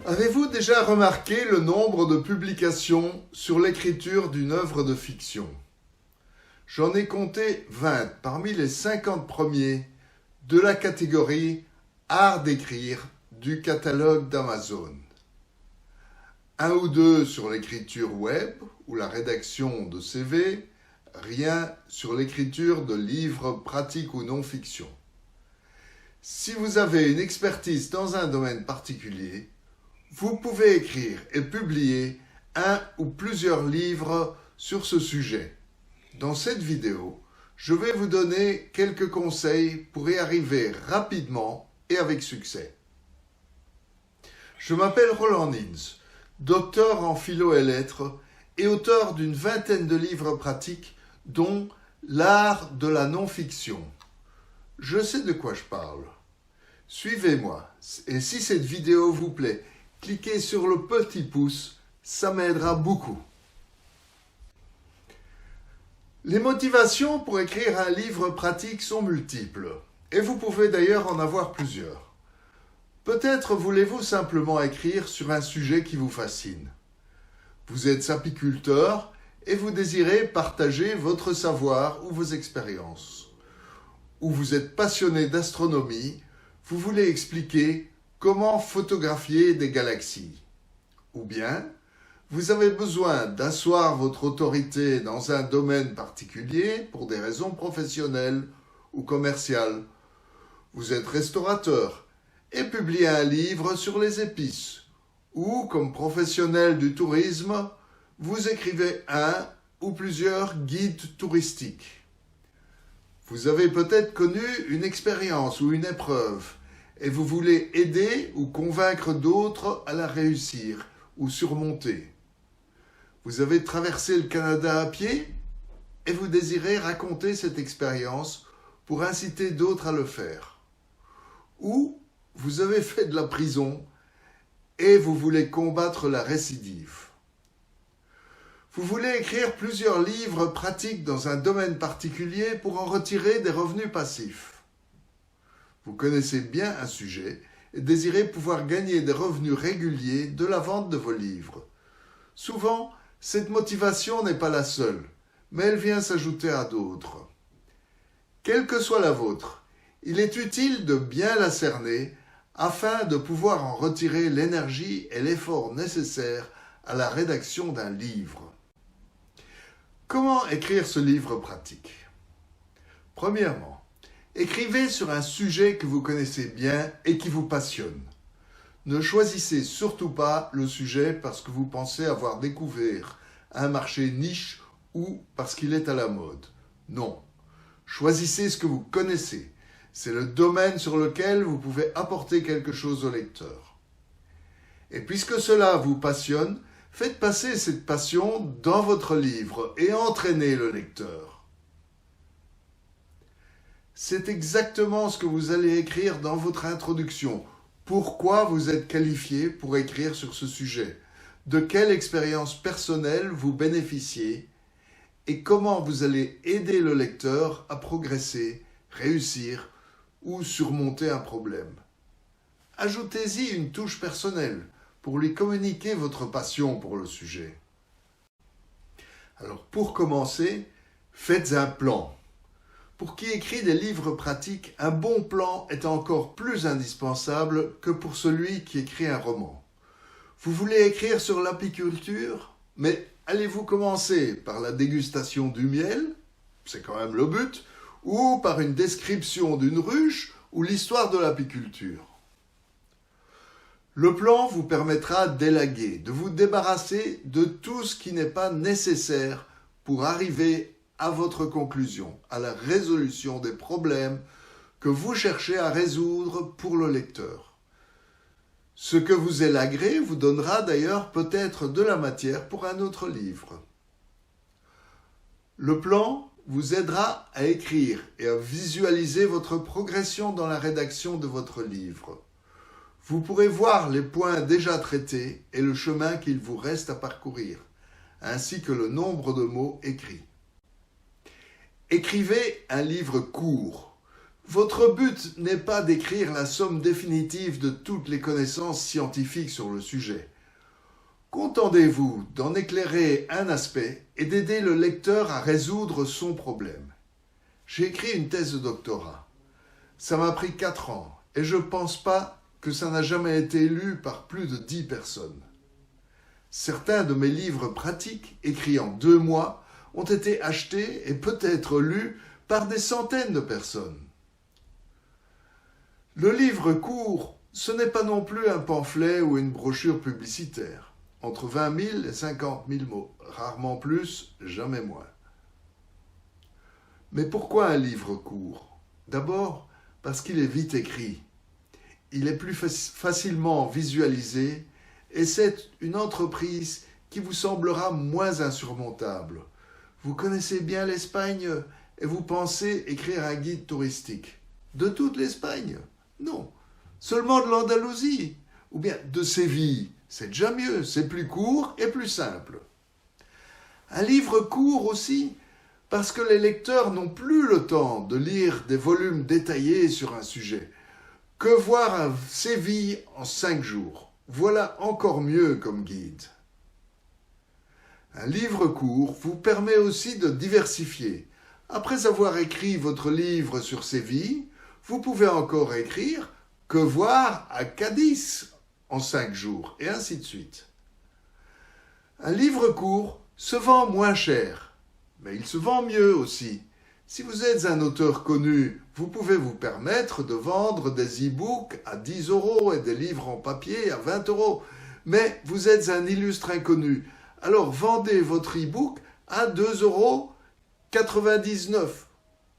Avez-vous déjà remarqué le nombre de publications sur l'écriture d'une œuvre de fiction? J'en ai compté 20 parmi les 50 premiers de la catégorie Art d'écrire du catalogue d'Amazon. Un ou deux sur l'écriture web ou la rédaction de CV, rien sur l'écriture de livres pratiques ou non-fiction. Si vous avez une expertise dans un domaine particulier, vous pouvez écrire et publier un ou plusieurs livres sur ce sujet. Dans cette vidéo, je vais vous donner quelques conseils pour y arriver rapidement et avec succès. Je m'appelle Roland Nins, docteur en philo et lettres et auteur d'une vingtaine de livres pratiques, dont L'art de la non-fiction. Je sais de quoi je parle. Suivez-moi, et si cette vidéo vous plaît, cliquez sur le petit pouce, ça m'aidera beaucoup. Les motivations pour écrire un livre pratique sont multiples, et vous pouvez d'ailleurs en avoir plusieurs. Peut-être voulez-vous simplement écrire sur un sujet qui vous fascine. Vous êtes apiculteur et vous désirez partager votre savoir ou vos expériences. Ou vous êtes passionné d'astronomie, vous voulez expliquer comment photographier des galaxies. Ou bien, vous avez besoin d'asseoir votre autorité dans un domaine particulier pour des raisons professionnelles ou commerciales. Vous êtes restaurateur et publiez un livre sur les épices. Ou, comme professionnel du tourisme, vous écrivez un ou plusieurs guides touristiques. Vous avez peut-être connu une expérience ou une épreuve et vous voulez aider ou convaincre d'autres à la réussir ou surmonter. Vous avez traversé le Canada à pied et vous désirez raconter cette expérience pour inciter d'autres à le faire. Ou vous avez fait de la prison et vous voulez combattre la récidive. Vous voulez écrire plusieurs livres pratiques dans un domaine particulier pour en retirer des revenus passifs. Vous connaissez bien un sujet et désirez pouvoir gagner des revenus réguliers de la vente de vos livres. Souvent, cette motivation n'est pas la seule, mais elle vient s'ajouter à d'autres. Quelle que soit la vôtre, il est utile de bien la cerner afin de pouvoir en retirer l'énergie et l'effort nécessaires à la rédaction d'un livre. Comment écrire ce livre pratique? Premièrement, écrivez sur un sujet que vous connaissez bien et qui vous passionne. Ne choisissez surtout pas le sujet parce que vous pensez avoir découvert un marché niche ou parce qu'il est à la mode. Non. Choisissez ce que vous connaissez. C'est le domaine sur lequel vous pouvez apporter quelque chose au lecteur. Et puisque cela vous passionne, faites passer cette passion dans votre livre et entraînez le lecteur. C'est exactement ce que vous allez écrire dans votre introduction. Pourquoi vous êtes qualifié pour écrire sur ce sujet? De quelle expérience personnelle vous bénéficiez? Et comment vous allez aider le lecteur à progresser, réussir ou surmonter un problème? Ajoutez-y une touche personnelle pour lui communiquer votre passion pour le sujet. Alors pour commencer, faites un plan. Pour qui écrit des livres pratiques, un bon plan est encore plus indispensable que pour celui qui écrit un roman. Vous voulez écrire sur l'apiculture, mais allez-vous commencer par la dégustation du miel, c'est quand même le but, ou par une description d'une ruche ou l'histoire de l'apiculture? Le plan vous permettra d'élaguer, de vous débarrasser de tout ce qui n'est pas nécessaire pour arriver à votre conclusion, à la résolution des problèmes que vous cherchez à résoudre pour le lecteur. Ce que vous élaguerez vous donnera d'ailleurs peut-être de la matière pour un autre livre. Le plan vous aidera à écrire et à visualiser votre progression dans la rédaction de votre livre. Vous pourrez voir les points déjà traités et le chemin qu'il vous reste à parcourir, ainsi que le nombre de mots écrits. Écrivez un livre court. Votre but n'est pas d'écrire la somme définitive de toutes les connaissances scientifiques sur le sujet. Contentez-vous d'en éclairer un aspect et d'aider le lecteur à résoudre son problème. J'ai écrit une thèse de doctorat. Ça m'a pris 4 ans et je ne pense pas que ça n'a jamais été lu par plus de 10 personnes. Certains de mes livres pratiques, écrits en 2 mois, ont été achetés et peut-être lus par des centaines de personnes. Le livre court, ce n'est pas non plus un pamphlet ou une brochure publicitaire. Entre 20 000 et 50 000 mots, rarement plus, jamais moins. Mais pourquoi un livre court? D'abord, parce qu'il est vite écrit. Il est plus facilement visualisé et c'est une entreprise qui vous semblera moins insurmontable. Vous connaissez bien l'Espagne et vous pensez écrire un guide touristique. De toute l'Espagne? Non, seulement de l'Andalousie ou bien de Séville. C'est déjà mieux, c'est plus court et plus simple. Un livre court aussi parce que les lecteurs n'ont plus le temps de lire des volumes détaillés sur un sujet. Que voir un Séville en 5 jours? Voilà encore mieux comme guide. Un livre court vous permet aussi de diversifier. Après avoir écrit votre livre sur Séville, vous pouvez encore écrire « Que voir à Cadiz ?» en 5 jours, et ainsi de suite. Un livre court se vend moins cher, mais il se vend mieux aussi. Si vous êtes un auteur connu, vous pouvez vous permettre de vendre des e-books à 10 € et des livres en papier à 20 €. Mais vous êtes un illustre inconnu, alors vendez votre e-book à 2,99 €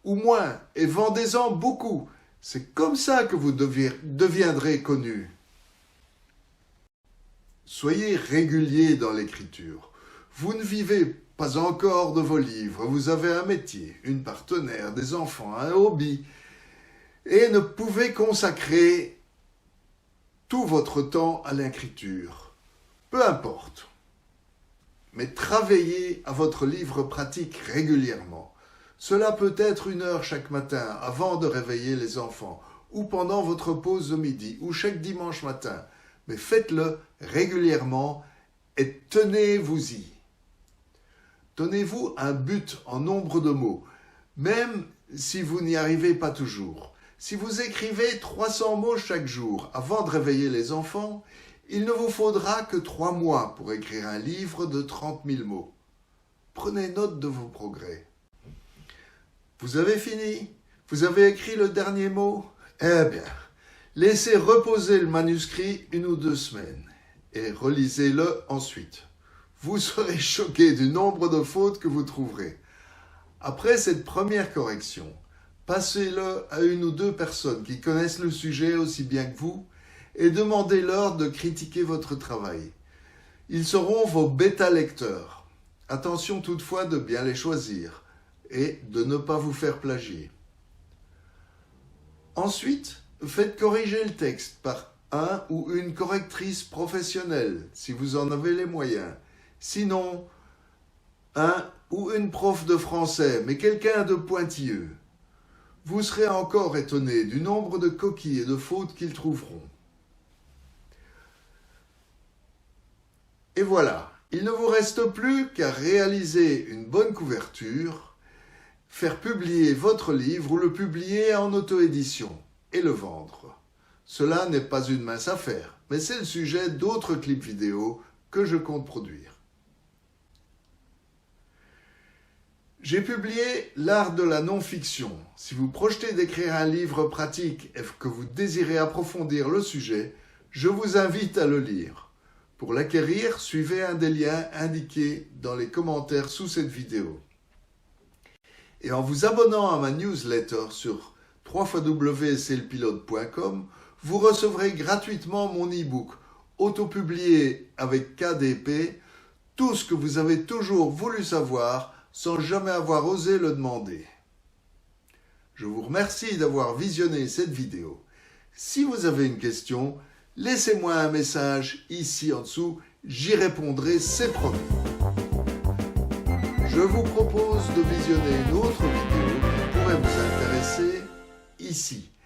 ou moins et vendez-en beaucoup. C'est comme ça que vous deviendrez connu. Soyez régulier dans l'écriture. Vous ne vivez pas encore de vos livres, vous avez un métier, une partenaire, des enfants, un hobby, et ne pouvez consacrer tout votre temps à l'écriture. Peu importe. Mais travaillez à votre livre pratique régulièrement. Cela peut être 1 heure chaque matin avant de réveiller les enfants, ou pendant votre pause de midi, ou chaque dimanche matin. Mais faites-le régulièrement et tenez-vous-y. Donnez-vous un but en nombre de mots, même si vous n'y arrivez pas toujours. Si vous écrivez 300 mots chaque jour avant de réveiller les enfants, il ne vous faudra que 3 mois pour écrire un livre de 30 000 mots. Prenez note de vos progrès. Vous avez fini? Vous avez écrit le dernier mot? Eh bien, laissez reposer le manuscrit 1 ou 2 semaines et relisez-le ensuite. Vous serez choqué du nombre de fautes que vous trouverez. Après cette première correction, passez-le à 1 ou 2 personnes qui connaissent le sujet aussi bien que vous et demandez-leur de critiquer votre travail. Ils seront vos bêta-lecteurs. Attention toutefois de bien les choisir et de ne pas vous faire plagier. Ensuite, faites corriger le texte par un ou une correctrice professionnelle, si vous en avez les moyens. Sinon, un ou une prof de français, mais quelqu'un de pointilleux. Vous serez encore étonné du nombre de coquilles et de fautes qu'ils trouveront. Et voilà, il ne vous reste plus qu'à réaliser une bonne couverture, faire publier votre livre ou le publier en auto-édition et le vendre. Cela n'est pas une mince affaire, mais c'est le sujet d'autres clips vidéo que je compte produire. J'ai publié L'art de la non-fiction. Si vous projetez d'écrire un livre pratique et que vous désirez approfondir le sujet, je vous invite à le lire. Pour l'acquérir, suivez un des liens indiqués dans les commentaires sous cette vidéo. Et en vous abonnant à ma newsletter sur www.clepilote.com, vous recevrez gratuitement mon e-book autopublié avec KDP, tout ce que vous avez toujours voulu savoir sans jamais avoir osé le demander. Je vous remercie d'avoir visionné cette vidéo. Si vous avez une question, laissez-moi un message ici en dessous, j'y répondrai, c'est promis. Je vous propose de visionner une autre vidéo qui pourrait vous intéresser ici.